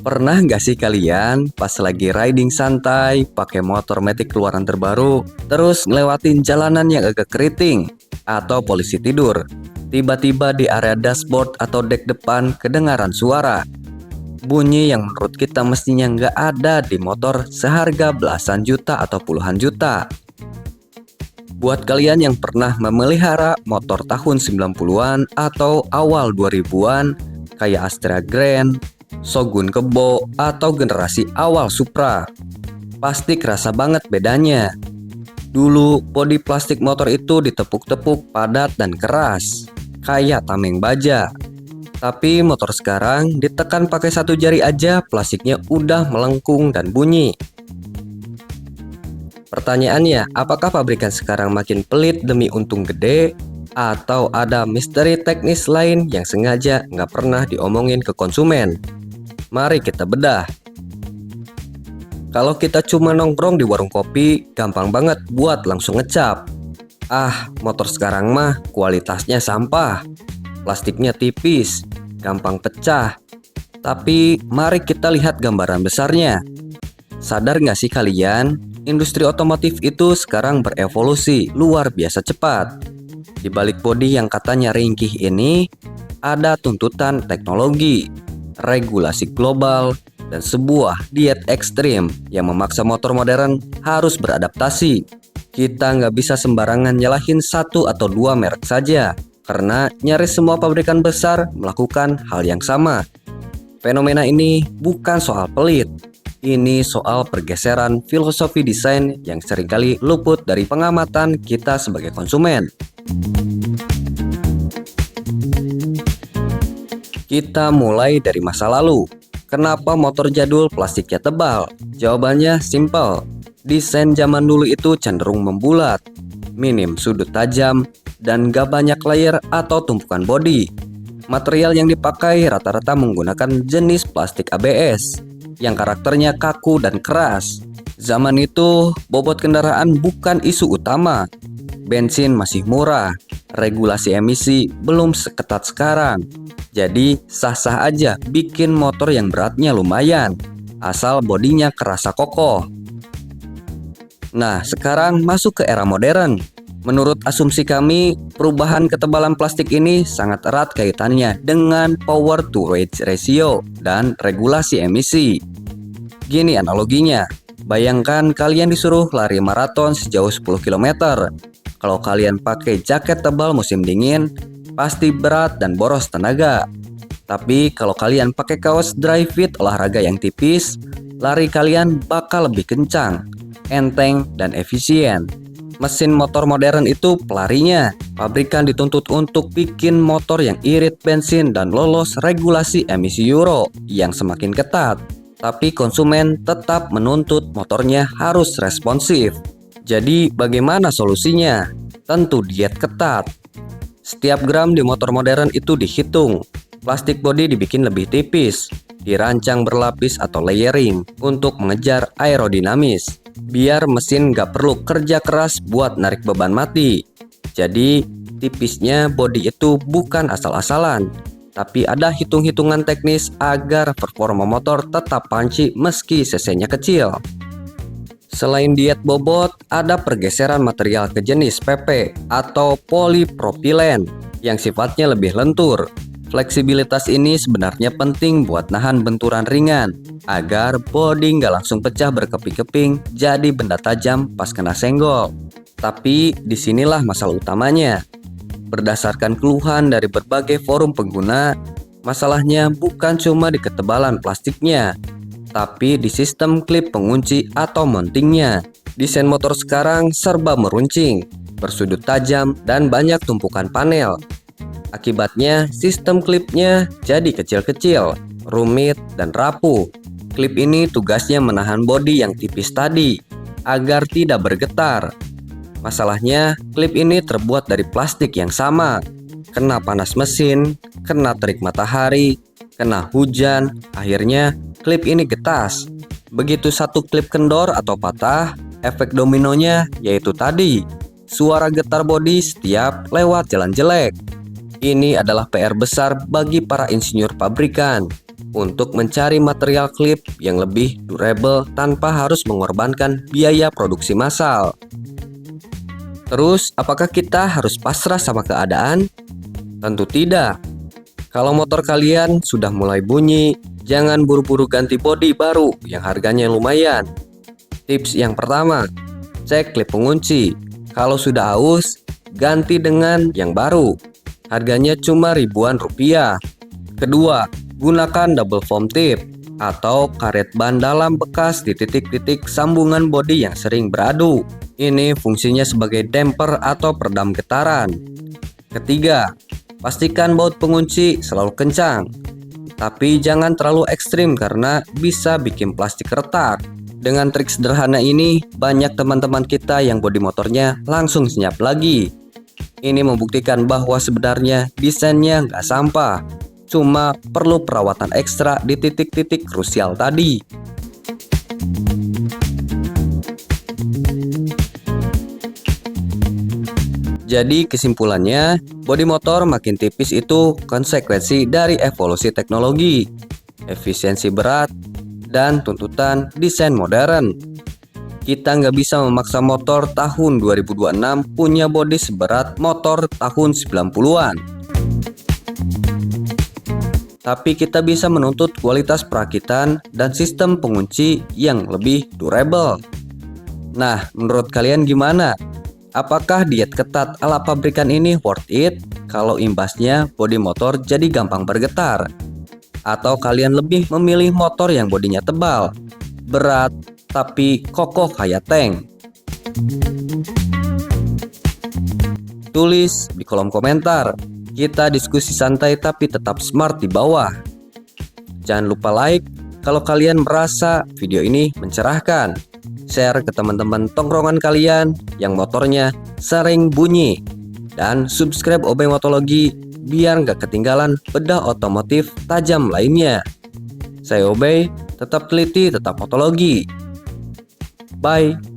Pernah nggak sih kalian pas lagi riding santai, pakai motor matic keluaran terbaru, terus ngelewatin jalanan yang agak keriting, atau polisi tidur? Tiba-tiba di area dashboard atau dek depan kedengaran suara. Bunyi yang menurut kita mestinya nggak ada di motor seharga belasan juta atau puluhan juta. Buat kalian yang pernah memelihara motor tahun 90-an atau awal 2000-an, kayak Astra Grand, Shogun Kebo, atau generasi awal Supra, pasti kerasa banget bedanya. Dulu, bodi plastik motor itu ditepuk-tepuk padat dan keras, kayak tameng baja. Tapi motor sekarang ditekan pakai satu jari aja, plastiknya udah melengkung dan bunyi. Pertanyaannya, apakah pabrikan sekarang makin pelit demi untung gede? Atau ada misteri teknis lain yang sengaja nggak pernah diomongin ke konsumen? Mari kita bedah. Kalau kita cuma nongkrong di warung kopi, gampang banget buat langsung ngecap. Motor sekarang mah kualitasnya sampah, plastiknya tipis, gampang pecah. Tapi mari kita lihat gambaran besarnya. Sadar nggak sih kalian, industri otomotif itu sekarang berevolusi luar biasa cepat. Di balik bodi yang katanya ringkih ini, ada tuntutan teknologi, regulasi global, dan sebuah diet ekstrim yang memaksa motor modern harus beradaptasi. Kita nggak bisa sembarangan nyalahin satu atau dua merek saja, karena nyaris semua pabrikan besar melakukan hal yang sama. Fenomena ini bukan soal pelit, ini soal pergeseran filosofi desain yang seringkali luput dari pengamatan kita sebagai konsumen. Kita mulai dari masa lalu. Kenapa motor jadul plastiknya tebal? Jawabannya simpel. Desain zaman dulu itu cenderung membulat, minim sudut tajam, dan gak banyak layer atau tumpukan bodi. Material yang dipakai rata-rata menggunakan jenis plastik ABS yang karakternya kaku dan keras. Zaman itu, bobot kendaraan bukan isu utama. Bensin masih murah, regulasi emisi belum seketat sekarang. Jadi sah-sah aja bikin motor yang beratnya lumayan, asal bodinya kerasa kokoh. Nah, sekarang masuk ke era modern. Menurut asumsi kami, perubahan ketebalan plastik ini sangat erat kaitannya dengan power to weight ratio dan regulasi emisi. Gini analoginya, bayangkan kalian disuruh lari maraton sejauh 10 km. Kalau kalian pakai jaket tebal musim dingin, pasti berat dan boros tenaga. Tapi kalau kalian pakai kaos dry fit olahraga yang tipis, lari kalian bakal lebih kencang, enteng, dan efisien. Mesin motor modern itu pelarinya. Pabrikan dituntut untuk bikin motor yang irit bensin dan lolos regulasi emisi Euro yang semakin ketat. Tapi konsumen tetap menuntut motornya harus responsif. Jadi bagaimana solusinya? Tentu diet ketat. Setiap gram di motor modern itu dihitung. Plastik bodi dibikin lebih tipis, dirancang berlapis atau layering untuk mengejar aerodinamis, biar mesin gak perlu kerja keras buat narik beban mati. Jadi tipisnya bodi itu bukan asal-asalan, tapi ada hitung-hitungan teknis agar performa motor tetap punchy meski cc-nya kecil. Selain diet bobot, ada pergeseran material ke jenis PP atau polipropilen yang sifatnya lebih lentur. Fleksibilitas ini sebenarnya penting buat nahan benturan ringan, agar bodi nggak langsung pecah berkeping-keping jadi benda tajam pas kena senggol. Tapi disinilah masalah utamanya. Berdasarkan keluhan dari berbagai forum pengguna, masalahnya bukan cuma di ketebalan plastiknya, tapi di sistem klip pengunci atau mountingnya. Desain motor sekarang serba meruncing, bersudut tajam, dan banyak tumpukan panel. Akibatnya, sistem klipnya jadi kecil-kecil, rumit, dan rapuh. Klip ini tugasnya menahan bodi yang tipis tadi, agar tidak bergetar. Masalahnya, klip ini terbuat dari plastik yang sama. Kena panas mesin, kena terik matahari, kena hujan, akhirnya klip ini getas. Begitu satu klip kendor atau patah, efek dominonya yaitu tadi, suara getar bodi setiap lewat jalan jelek. Ini adalah PR besar bagi para insinyur pabrikan. untuk mencari material klip yang lebih durable tanpa harus mengorbankan biaya produksi massal. Terus, apakah kita harus pasrah sama keadaan? Tentu tidak. Kalau motor kalian sudah mulai bunyi, jangan buru-buru ganti bodi baru yang harganya lumayan. Tips yang pertama, cek klip pengunci. Kalau sudah aus, ganti dengan yang baru. Harganya cuma ribuan rupiah. Kedua, gunakan double foam tip atau karet ban dalam bekas di titik-titik sambungan bodi yang sering beradu. Ini fungsinya sebagai damper atau peredam getaran. Ketiga, pastikan baut pengunci selalu kencang. Tapi jangan terlalu ekstrim karena bisa bikin plastik retak. Dengan trik sederhana ini, banyak teman-teman kita yang bodi motornya langsung senyap lagi. Ini membuktikan bahwa sebenarnya desainnya nggak sampah, cuma perlu perawatan ekstra di titik-titik krusial tadi. Jadi kesimpulannya, bodi motor makin tipis itu konsekuensi dari evolusi teknologi, efisiensi berat, dan tuntutan desain modern. Kita nggak bisa memaksa motor tahun 2026 punya bodi seberat motor tahun 90-an. Tapi kita bisa menuntut kualitas perakitan dan sistem pengunci yang lebih durable. Nah, menurut kalian gimana? Apakah diet ketat ala pabrikan ini worth it kalau imbasnya bodi motor jadi gampang bergetar? Atau kalian lebih memilih motor yang bodinya tebal, berat, tapi kokoh kayak tank? Tulis di kolom komentar. Kita diskusi santai tapi tetap smart di bawah. Jangan lupa like kalau kalian merasa video ini mencerahkan. Share ke teman-teman tongkrongan kalian yang motornya sering bunyi. Dan subscribe OB Motologi biar nggak ketinggalan bedah otomotif tajam lainnya. Saya OB, tetap teliti, tetap motologi. Bye.